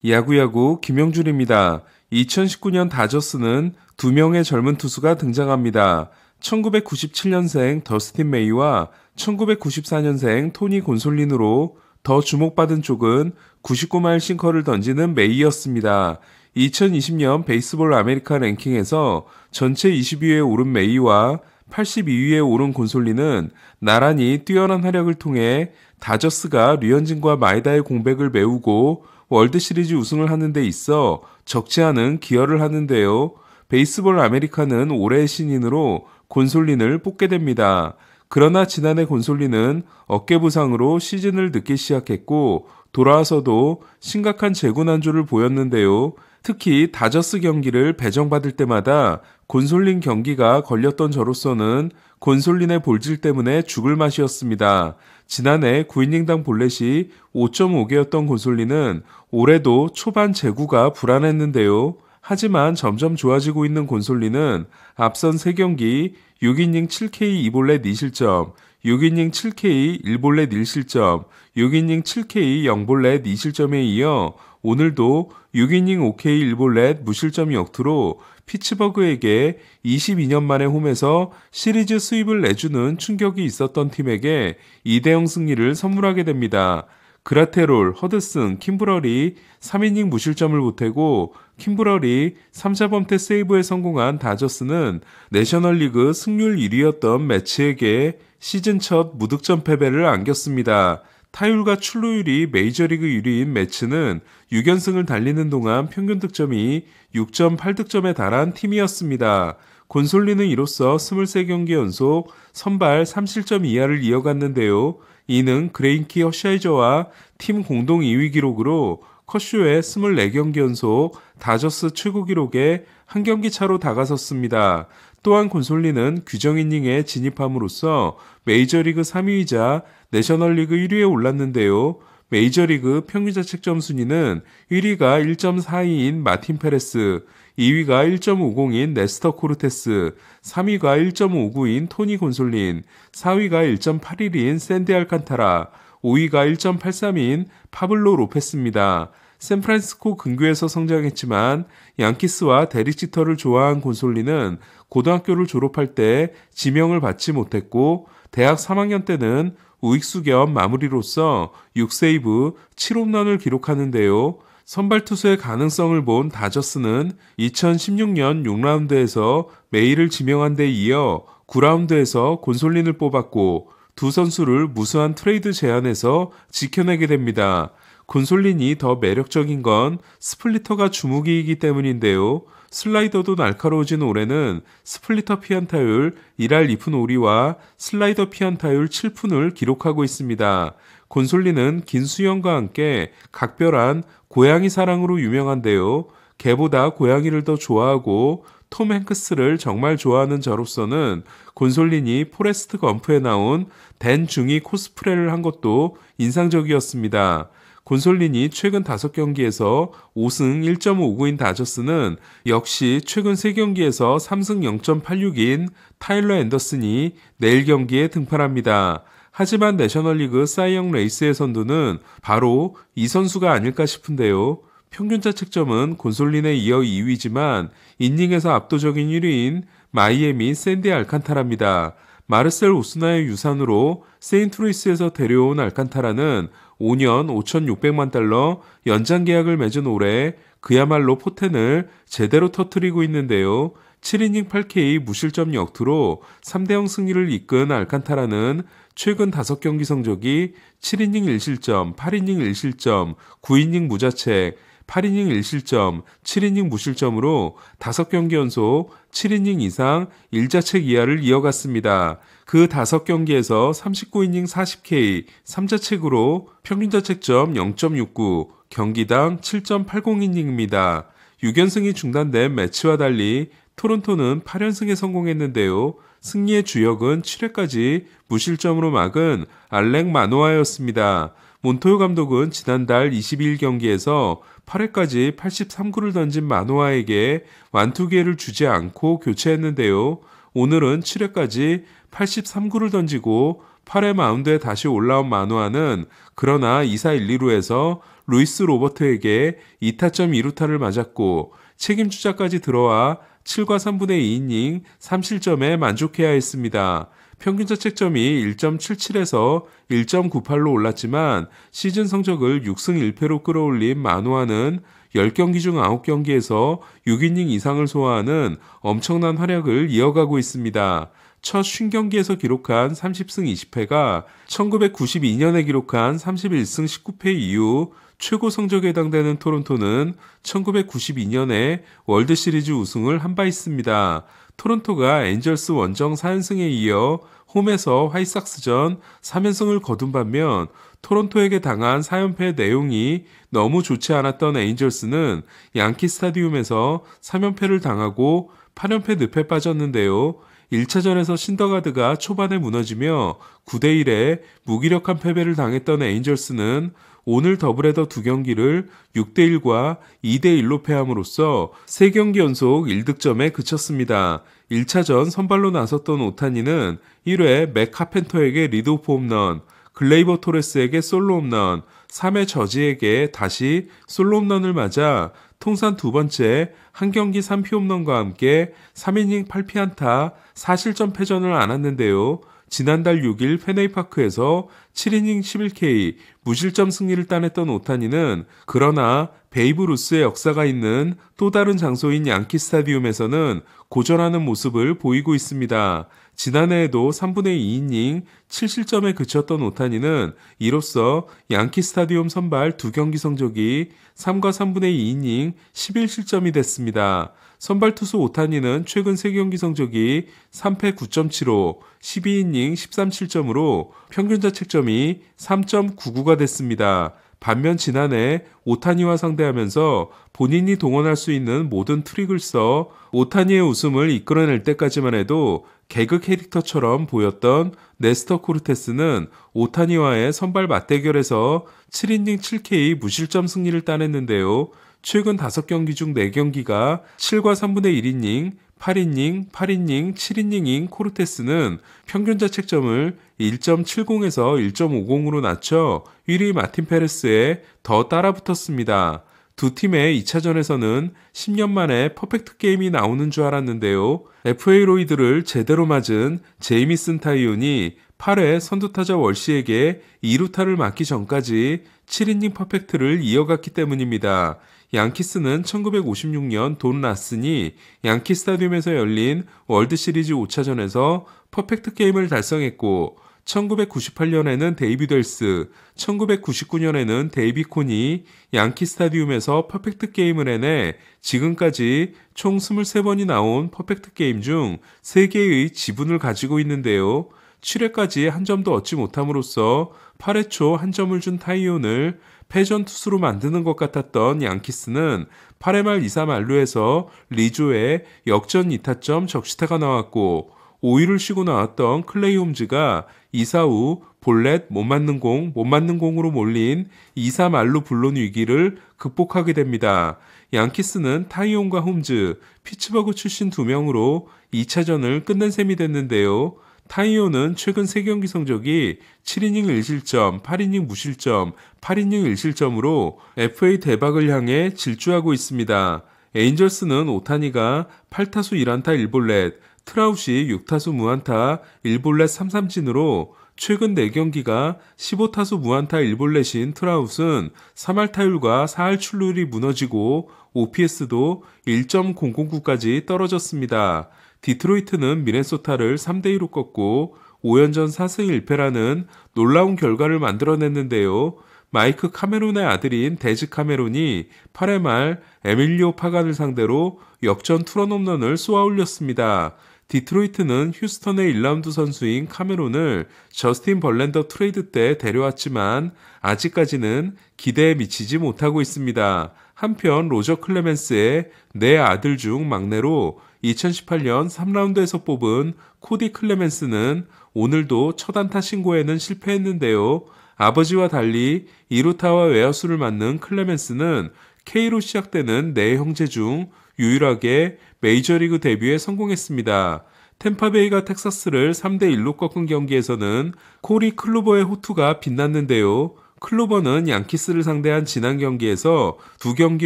야구야구 김영준입니다. 2019년 다저스는 두 명의 젊은 투수가 등장합니다. 1997년생 더스틴 메이와 1994년생 토니 곤솔린으로 더 주목받은 쪽은 99마일 싱커를 던지는 메이였습니다. 2020년 베이스볼 아메리카 랭킹에서 전체 20위에 오른 메이와 82위에 오른 곤솔린은 나란히 뛰어난 활약을 통해 다저스가 류현진과 마에다의 공백을 메우고 월드시리즈 우승을 하는 데 있어 적지 않은 기여를 하는데요. 베이스볼 아메리카는 올해의 신인으로 곤솔린을 뽑게 됩니다. 그러나 지난해 곤솔린은 어깨 부상으로 시즌을 늦게 시작했고 돌아와서도 심각한 재구난조를 보였는데요. 특히 다저스 경기를 배정받을 때마다 곤솔린 경기가 걸렸던 저로서는 곤솔린의 볼질 때문에 죽을 맛이었습니다. 지난해 9이닝당 볼넷이 5.5개였던 곤솔린은 올해도 초반 제구가 불안했는데요. 하지만 점점 좋아지고 있는 곤솔린은 앞선 3경기 6이닝 7K 2볼넷 2실점, 6이닝 7K 1볼넷 1실점, 6이닝 7K 0볼넷 2실점에 이어 오늘도 6이닝 5K 1볼넷 무실점 역투로 피츠버그에게 22년 만에 홈에서 시리즈 수입을 내주는 충격이 있었던 팀에게 2대0 승리를 선물하게 됩니다. 그라테롤, 허드슨, 킴브럴이 3이닝 무실점을 보태고 킴브럴이 3자범퇴 세이브에 성공한 다저스는 내셔널리그 승률 1위였던 매치에게 시즌 첫 무득점 패배를 안겼습니다. 타율과 출루율이 메이저리그 1위인 매치는 6연승을 달리는 동안 평균 득점이 6.8득점에 달한 팀이었습니다. 곤솔린은 이로써 23경기 연속 선발 3실점 이하를 이어갔는데요. 이는 그레인키 허샤이저와 팀 공동 2위 기록으로 커쇼의 24경기 연속 다저스 최고 기록에 한 경기 차로 다가섰습니다. 또한 곤솔린은 규정 이닝에 진입함으로써 메이저리그 3위이자 내셔널리그 1위에 올랐는데요. 메이저리그 평균자책점 순위는 1위가 1.42인 마틴 페레스, 2위가 1.50인 네스터 코르테스, 3위가 1.59인 토니 곤솔린, 4위가 1.81인 샌디 알칸타라, 5위가 1.83인 파블로 로페스입니다. 샌프란시스코 근교에서 성장했지만 양키스와 데릭 지터를 좋아한 곤솔린은 고등학교를 졸업할 때 지명을 받지 못했고 대학 3학년 때는 우익수 겸 마무리로서 6세이브 7홈런을 기록하는데요. 선발 투수의 가능성을 본 다저스는 2016년 6라운드에서 메이를 지명한 데 이어 9라운드에서 곤솔린을 뽑았고 두 선수를 무수한 트레이드 제안에서 지켜내게 됩니다. 곤솔린이 더 매력적인 건 스플리터가 주무기이기 때문인데요. 슬라이더도 날카로워진 올해는 스플리터 피안타율 1할 2푼 5리와 슬라이더 피안타율 7푼을 기록하고 있습니다. 곤솔린은 긴 수염과 함께 각별한 고양이 사랑으로 유명한데요. 개보다 고양이를 더 좋아하고 톰 행크스를 정말 좋아하는 저로서는 곤솔린이 포레스트 검프에 나온 댄 중이 코스프레를 한 것도 인상적이었습니다. 곤솔린이 최근 5경기에서 5승 1.59인 다저스는 역시 최근 3경기에서 3승 0.86인 타일러 앤더슨이 내일 경기에 등판합니다. 하지만 내셔널리그 사이영 레이스의 선두는 바로 이 선수가 아닐까 싶은데요. 평균자책점은 곤솔린에 이어 2위지만 이닝에서 압도적인 1위인 마이애미 샌디 알칸타라입니다. 마르셀 오스나의 유산으로 세인트루이스에서 데려온 알칸타라는 5년 5,600만 달러 연장 계약을 맺은 올해 그야말로 포텐을 제대로 터뜨리고 있는데요. 7이닝 8K 무실점 역투로 3대0 승리를 이끈 알칸타라는 최근 5경기 성적이 7이닝 1실점, 8이닝 1실점, 9이닝 무자책, 8이닝 1실점, 7이닝 무실점으로 5경기 연속 7이닝 이상 1자책 이하를 이어갔습니다. 그 5경기에서 39이닝 40K, 3자책으로 평균자책점 0.69, 경기당 7.80이닝입니다. 6연승이 중단된 매치와 달리 토론토는 8연승에 성공했는데요. 승리의 주역은 7회까지 무실점으로 막은 알렉 마노아였습니다. 몬토요 감독은 지난달 22일 경기에서 8회까지 83구를 던진 마노아에게 완투 기회를 주지 않고 교체했는데요. 오늘은 7회까지 83구를 던지고 8회 마운드에 다시 올라온 마누아는 그러나 2사 1, 2루에서 루이스 로버트에게 2타점 2루타를 맞았고 책임 주자까지 들어와 7과 3분의 2이닝 3실점에 만족해야 했습니다. 평균 자책점이 1.77에서 1.98로 올랐지만 시즌 성적을 6승 1패로 끌어올린 마누아는 10경기 중 9경기에서 6이닝 이상을 소화하는 엄청난 활약을 이어가고 있습니다. 첫 50경기에서 기록한 30승 20패가 1992년에 기록한 31승 19패 이후 최고 성적에 해당되는 토론토는 1992년에 월드시리즈 우승을 한 바 있습니다. 토론토가 엔젤스 원정 4연승에 이어 홈에서 화이삭스전 3연승을 거둔 반면 토론토에게 당한 4연패의 내용이 너무 좋지 않았던 에인절스는 양키 스타디움에서 3연패를 당하고 8연패 늪에 빠졌는데요. 1차전에서 신더가드가 초반에 무너지며 9대1에 무기력한 패배를 당했던 에인절스는 오늘 더블헤더 2경기를 6대1과 2대1로 패함으로써 3경기 연속 1득점에 그쳤습니다. 1차전 선발로 나섰던 오타니는 1회 맥 카펜터에게 리드오프 홈런, 글레이버 토레스에게 솔로 홈런, 3회 저지에게 다시 솔로 홈런을 맞아 통산 두 번째 한 경기 3피 홈런과 함께 3이닝 8피안타 4실점 패전을 안았는데요. 지난달 6일 페네이파크에서 7이닝 11K 무실점 승리를 따냈던 오타니는 그러나 베이브 루스의 역사가 있는 또 다른 장소인 양키 스타디움에서는 고전하는 모습을 보이고 있습니다. 지난해에도 3분의 2이닝 7실점에 그쳤던 오타니는 이로써 양키 스타디움 선발 2경기 성적이 3과 3분의 2이닝 11실점이 됐습니다. 선발 투수 오타니는 최근 3경기 성적이 3패 9.75, 12이닝 13실점으로 평균 자책점이 3.99가 됐습니다. 반면 지난해 오타니와 상대하면서 본인이 동원할 수 있는 모든 트릭을 써 오타니의 웃음을 이끌어낼 때까지만 해도 개그 캐릭터처럼 보였던 네스터 코르테스는 오타니와의 선발 맞대결에서 7이닝 7K 무실점 승리를 따냈는데요. 최근 5경기 중 4경기가 7과 3분의 1이닝, 8이닝, 8이닝, 7이닝인 코르테스는 평균 자책점을 1.70에서 1.50으로 낮춰 1위 마틴 페레스에 더 따라붙었습니다. 두 팀의 2차전에서는 10년 만에 퍼펙트 게임이 나오는 줄 알았는데요. FA 로이드를 제대로 맞은 제이미슨 타이온이 8회 선두타자 월시에게 2루타를 맞기 전까지 7이닝 퍼펙트를 이어갔기 때문입니다. 양키스는 1956년 돈 라슨이 양키 스타디움에서 열린 월드시리즈 5차전에서 퍼펙트 게임을 달성했고 1998년에는 데이비드 웰스, 1999년에는 데이비 콘이 양키 스타디움에서 퍼펙트 게임을 해내 지금까지 총 23번이 나온 퍼펙트 게임 중 3개의 지분을 가지고 있는데요. 7회까지 한 점도 얻지 못함으로써 8회 초 한 점을 준 타이온을 패전 투수로 만드는 것 같았던 양키스는 8회 말 2사 만루에서 리조의 역전 2타점 적시타가 나왔고 5위를 쉬고 나왔던 클레이 홈즈가 2사 후 볼넷 못 맞는 공으로 몰린 2사 만루 불론 위기를 극복하게 됩니다. 양키스는 타이온과 홈즈, 피츠버그 출신 2명으로 2차전을 끝낸 셈이 됐는데요. 타이온은 최근 3경기 성적이 7이닝 1실점, 8이닝 무실점, 8이닝 1실점으로 FA 대박을 향해 질주하고 있습니다. 에인절스는 오타니가 8타수 1안타 1볼넷, 트라웃이 6타수 무안타 1볼넷 3삼진으로 최근 4경기가 15타수 무안타 1볼넷인 트라웃은 3할 타율과 4할 출루율이 무너지고 OPS도 1.009까지 떨어졌습니다. 디트로이트는 미네소타를 3대2로 꺾고 5연전 4승 1패라는 놀라운 결과를 만들어냈는데요. 마이크 카메론의 아들인 데즈 카메론이 8회 말 에밀리오 파간을 상대로 역전 투런 홈런을 쏘아 올렸습니다. 디트로이트는 휴스턴의 1라운드 선수인 카메론을 저스틴 벌랜더 트레이드 때 데려왔지만 아직까지는 기대에 미치지 못하고 있습니다. 한편 로저 클레멘스의 내 아들 중 막내로 2018년 3라운드에서 뽑은 코디 클레멘스는 오늘도 첫 안타 신고에는 실패했는데요. 아버지와 달리 2루타와 외야수를 맡는 클레멘스는 K로 시작되는 네 형제 중 유일하게 메이저리그 데뷔에 성공했습니다. 템파베이가 텍사스를 3대1로 꺾은 경기에서는 코리 클로버의 호투가 빛났는데요. 클로버는 양키스를 상대한 지난 경기에서 2경기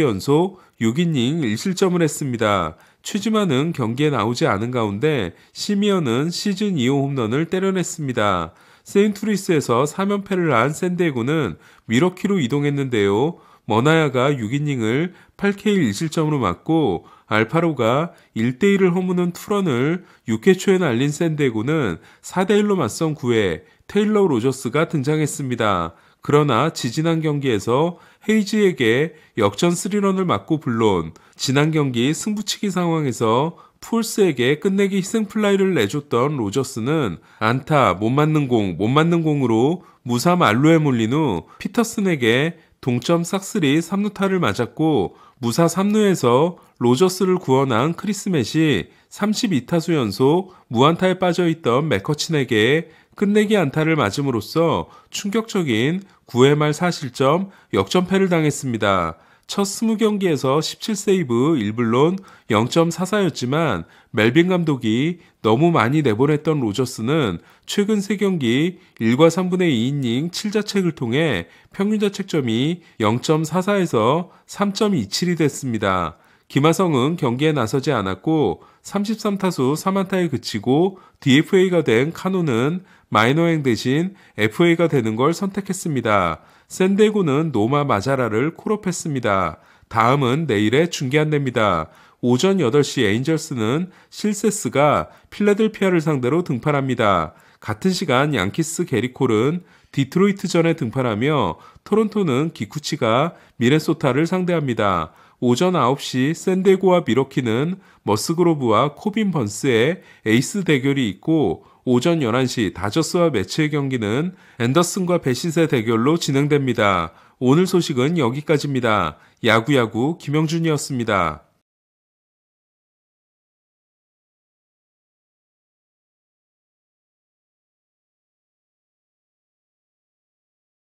연속 6이닝 1실점을 했습니다. 최지만은 경기에 나오지 않은 가운데 시미어는 시즌 2호 홈런을 때려냈습니다. 세인트루이스에서 3연패를 한 샌디에고는 미러키로 이동했는데요. 머나야가 6이닝을 8K 1실점으로 맞고 알파로가 1대1을 허무는 투런을 6회 초에 날린 샌디에고는 4대1로 맞선 9회 테일러 로저스가 등장했습니다. 그러나 지지난 경기에서 헤이즈에게 역전 3런을 맞고 불론 지난 경기 승부치기 상황에서 푸올스에게 끝내기 희생플라이를 내줬던 로저스는 안타, 못 맞는 공으로 무사 만루에 몰린 후 피터슨에게 동점 싹쓸이 3루타를 맞았고 무사 3루에서 로저스를 구원한 크리스맷이 32타수 연속 무안타에 빠져있던 맥커친에게 끝내기 안타를 맞음으로써 충격적인 9회 말 4실점 역전패를 당했습니다. 첫 20경기에서 17세이브 1불론 0.44였지만 멜빈 감독이 너무 많이 내보냈던 로저스는 최근 3경기 1과 3분의 2이닝 7자책을 통해 평균자책점이 0.44에서 3.27이 됐습니다. 김하성은 경기에 나서지 않았고 33타수 3안타에 그치고 DFA가 된 카노는 마이너행 대신 FA가 되는 걸 선택했습니다. 샌디에고는 노마 마자라를 콜업했습니다. 다음은 내일에 중계한답니다. 오전 8시 에인절스는 실세스가 필라델피아를 상대로 등판합니다. 같은 시간 양키스 게리콜은 디트로이트전에 등판하며 토론토는 기쿠치가 미네소타를 상대합니다. 오전 9시 샌디에고와 미러키는 머스그로브와 코빈 번스의 에이스 대결이 있고 오전 11시 다저스와 매치의 경기는 앤더슨과 베시스의 대결로 진행됩니다. 오늘 소식은 여기까지입니다. 야구야구 김영준이었습니다.